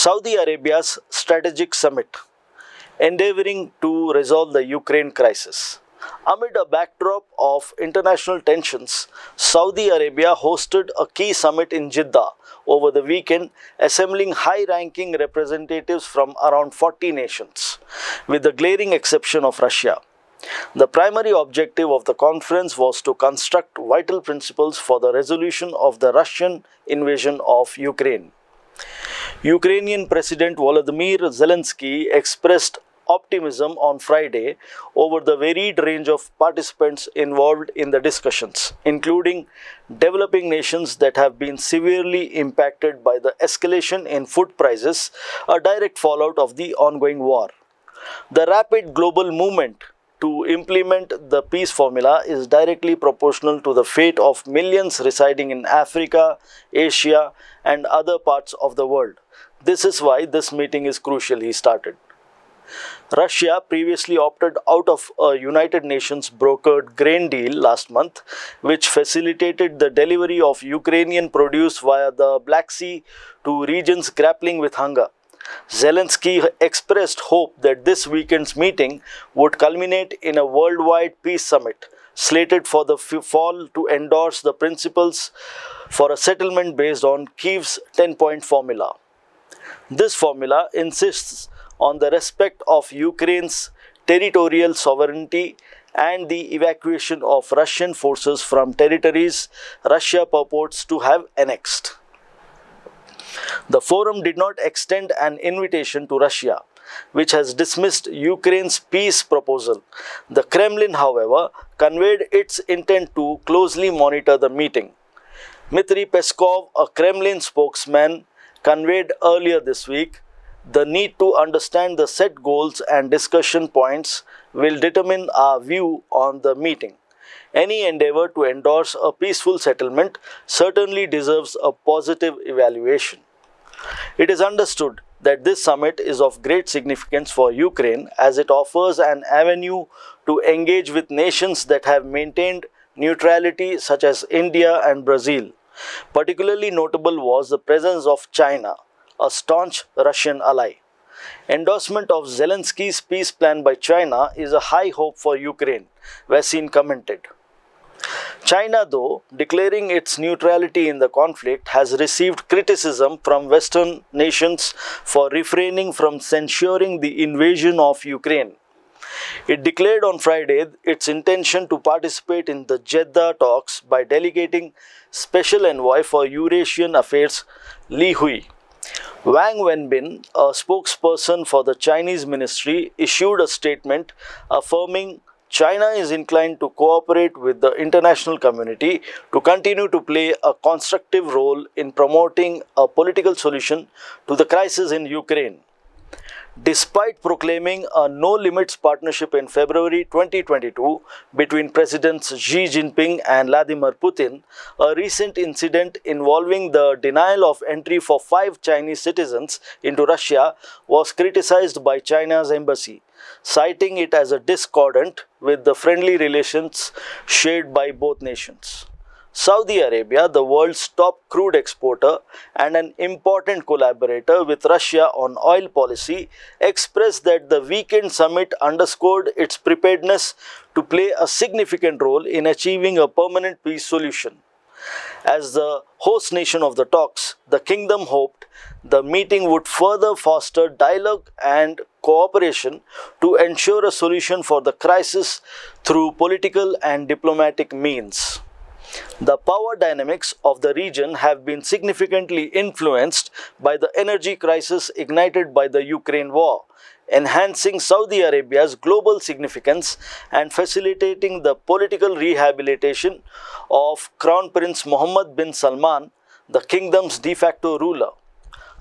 Saudi Arabia's strategic summit, endeavoring to resolve the Ukraine crisis. Amid a backdrop of international tensions, Saudi Arabia hosted a key summit in Jeddah over the weekend, assembling high-ranking representatives from around 40 nations, with the glaring exception of Russia. The primary objective of the conference was to construct vital principles for the resolution of the Russian invasion of Ukraine. Ukrainian President Volodymyr Zelenskyy expressed optimism on Friday over the varied range of participants involved in the discussions, including developing nations that have been severely impacted by the escalation in food prices, a direct fallout of the ongoing war. The rapid global movement to implement the peace formula is directly proportional to the fate of millions residing in Africa, Asia, and other parts of the world. This is why this meeting is crucial, he started. Russia previously opted out of a United Nations brokered grain deal last month, which facilitated the delivery of Ukrainian produce via the Black Sea to regions grappling with hunger. Zelenskyy expressed hope that this weekend's meeting would culminate in a worldwide peace summit, slated for the fall to endorse the principles for a settlement based on Kyiv's 10-point formula. This formula insists on the respect of Ukraine's territorial sovereignty and the evacuation of Russian forces from territories Russia purports to have annexed. The forum did not extend an invitation to Russia, which has dismissed Ukraine's peace proposal. The Kremlin, however, conveyed its intent to closely monitor the meeting. Dmitry Peskov, a Kremlin spokesman, conveyed earlier this week, the need to understand the set goals and discussion points will determine our view on the meeting. Any endeavor to endorse a peaceful settlement certainly deserves a positive evaluation. It is understood that this summit is of great significance for Ukraine as it offers an avenue to engage with nations that have maintained neutrality such as India and Brazil. Particularly notable was the presence of China, a staunch Russian ally. Endorsement of Zelenskyy's peace plan by China is a high hope for Ukraine, Vasin commented. China, though, declaring its neutrality in the conflict, has received criticism from Western nations for refraining from censuring the invasion of Ukraine. It declared on Friday its intention to participate in the Jeddah talks by delegating Special Envoy for Eurasian Affairs Li Hui. Wang Wenbin, a spokesperson for the Chinese ministry, issued a statement affirming China is inclined to cooperate with the international community to continue to play a constructive role in promoting a political solution to the crisis in Ukraine. Despite proclaiming a no-limits partnership in February 2022 between Presidents Xi Jinping and Vladimir Putin, a recent incident involving the denial of entry for 5 Chinese citizens into Russia was criticized by China's embassy, citing it as a discordant with the friendly relations shared by both nations. Saudi Arabia, the world's top crude exporter and an important collaborator with Russia on oil policy, expressed that the weekend summit underscored its preparedness to play a significant role in achieving a permanent peace solution. As the host nation of the talks, the kingdom hoped the meeting would further foster dialogue and cooperation to ensure a solution for the crisis through political and diplomatic means. The power dynamics of the region have been significantly influenced by the energy crisis ignited by the Ukraine war, enhancing Saudi Arabia's global significance and facilitating the political rehabilitation of Crown Prince Mohammed bin Salman, the kingdom's de facto ruler.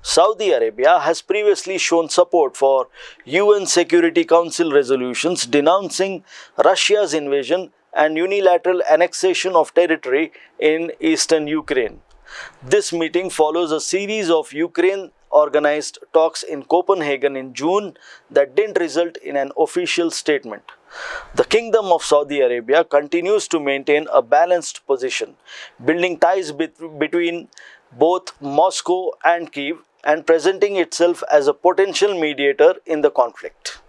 Saudi Arabia has previously shown support for UN Security Council resolutions denouncing Russia's invasion and unilateral annexation of territory in eastern Ukraine. This meeting follows a series of Ukraine-organized talks in Copenhagen in June that didn't result in an official statement. The Kingdom of Saudi Arabia continues to maintain a balanced position, building ties between both Moscow and Kyiv and presenting itself as a potential mediator in the conflict.